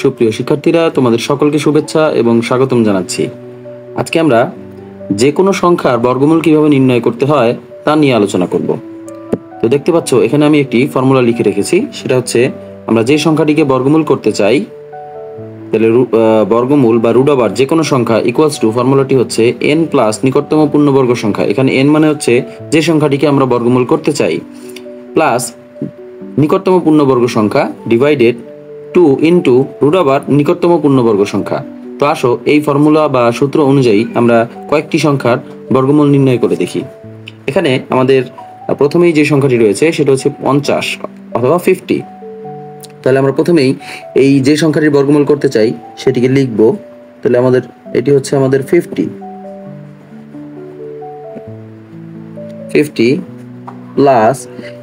সুপ্রিয় শিক্ষার্থীরা, তোমাদের সকলকে শুভেচ্ছা এবং স্বাগতম জানাচ্ছি। আজকে আমরা যে কোনো সংখ্যার বর্গমূল কিভাবে নির্ণয় করতে হয় তা নিয়ে আলোচনা করব। তো দেখতে পাচ্ছ এখানে আমি একটি ফর্মুলা লিখে রেখেছি। সেটা হচ্ছে আমরা যে সংখ্যাটিকে বর্গমূল করতে চাই, তাহলে বর্গমূল বা রুট ওভার যে কোনো সংখ্যা ইকুয়ালস টু, ফর্মুলাটি হচ্ছে n প্লাস নিকটতম পূর্ণবর্গ সংখ্যা, এখানে n মানে হচ্ছে যে সংখ্যাটিকে আমরা বর্গমূল করতে চাই, প্লাস নিকটতম পূর্ণবর্গ সংখ্যা ডিভাইডেড 2 ইন্টু রুট ওভার নিকটতম পূর্ণবর্গ সংখ্যা। তো আসো এই ফর্মুলা বা সূত্র অনুযায়ী আমরা কয়েকটি সংখ্যার বর্গমূল নির্ণয় করে দেখি। এখানে আমাদের প্রথমেই যে সংখ্যাটি রয়েছে সেটা হচ্ছে 50 অথবা 50। তাহলে আমরা প্রথমেই এই যে সংখ্যাটির বর্গমূল করতে চাই সেটিকে লিখব। তাহলে আমাদের এটি হচ্ছে আমাদের 50 প্লাস,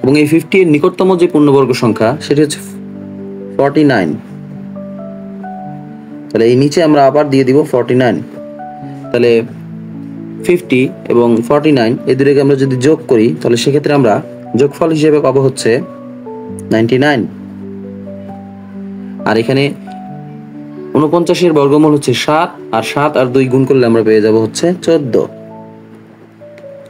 এবং এই 50 এর নিকটতম যে পূর্ণবর্গ সংখ্যা সেটি হচ্ছে 49। তাহলে এই নিচে আমরা আবার দিয়ে দিব 49। তাহলে 50 এবং 49 এই দুটোকে আমরা যদি যোগ করি তাহলে সেক্ষেত্রে আমরা যোগফল হিসেবে পাবো হচ্ছে 99। আর এখানে 49 এর বর্গমূল হচ্ছে 7, আর 7 আর 2 গুণ করলে আমরা পেয়ে যাব হচ্ছে 14।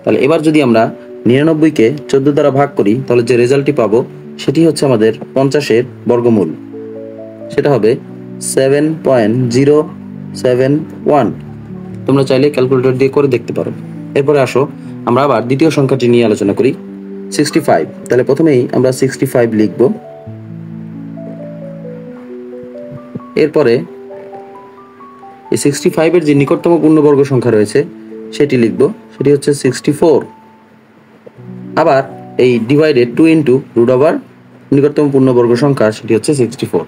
তাহলে এবার যদি আমরা 99 কে 14 দ্বারা ভাগ করি তাহলে যে রেজাল্টটি পাবো সেটি হচ্ছে আমাদের 50 এর বর্গমূল। সেটা হবে 7.071। তোমরা চাইলে ক্যালকুলেটর দিয়ে করে দেখতে পারো। এরপরে আসো আমরা আবার দ্বিতীয় সংখ্যাটি নিয়ে আলোচনা করি, 65। তাহলে প্রথমেই আমরা 65 লিখব। এরপরে এই 65 এর যে নিকটতম পূর্ণবর্গ সংখ্যা রয়েছে সেটি লিখব, সেটি হচ্ছে 64। আবার এই ডিভাইডেড 2 ইন্টু রুট ওভার নিকটতম পূর্ণবর্গ সংখ্যা সেটি হচ্ছে 64।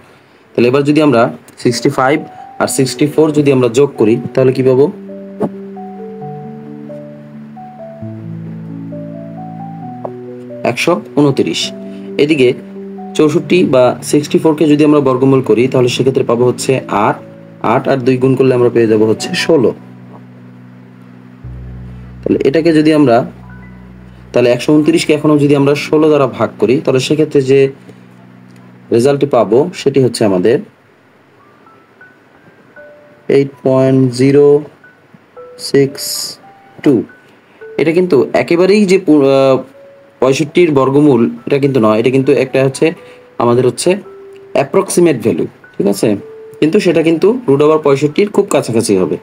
তাহলে এবার যদি আমরা 65 আর 64 যদি আমরা যোগ করি তাহলে কি পাবো, 129। এদিকে 64 বা 64 কে যদি আমরা বর্গমূল করি তাহলে সেক্ষেত্রে পাবো হচ্ছে 8 আর 2 গুণ করলে আমরা পেয়ে যাব হচ্ছে 16। তাহলে এটাকে যদি আমরা, তাহলে 129 কে এখনো যদি আমরা 16 দ্বারা ভাগ করি তাহলে সেক্ষেত্রে যে রেজাল্টটি পাবো সেটি হচ্ছে আমাদের 8.062। এটা কিন্তু একেবারেই যে 65 বর্গমূল এটা কিন্তু নয়, এটা কিন্তু একটা হচ্ছে আমাদের হচ্ছে অ্যাপ্রক্সিমেট ভ্যালু, ঠিক আছে, কিন্তু সেটা কিন্তু রুট ওভার 65 খুব কাছাকাছি হবে।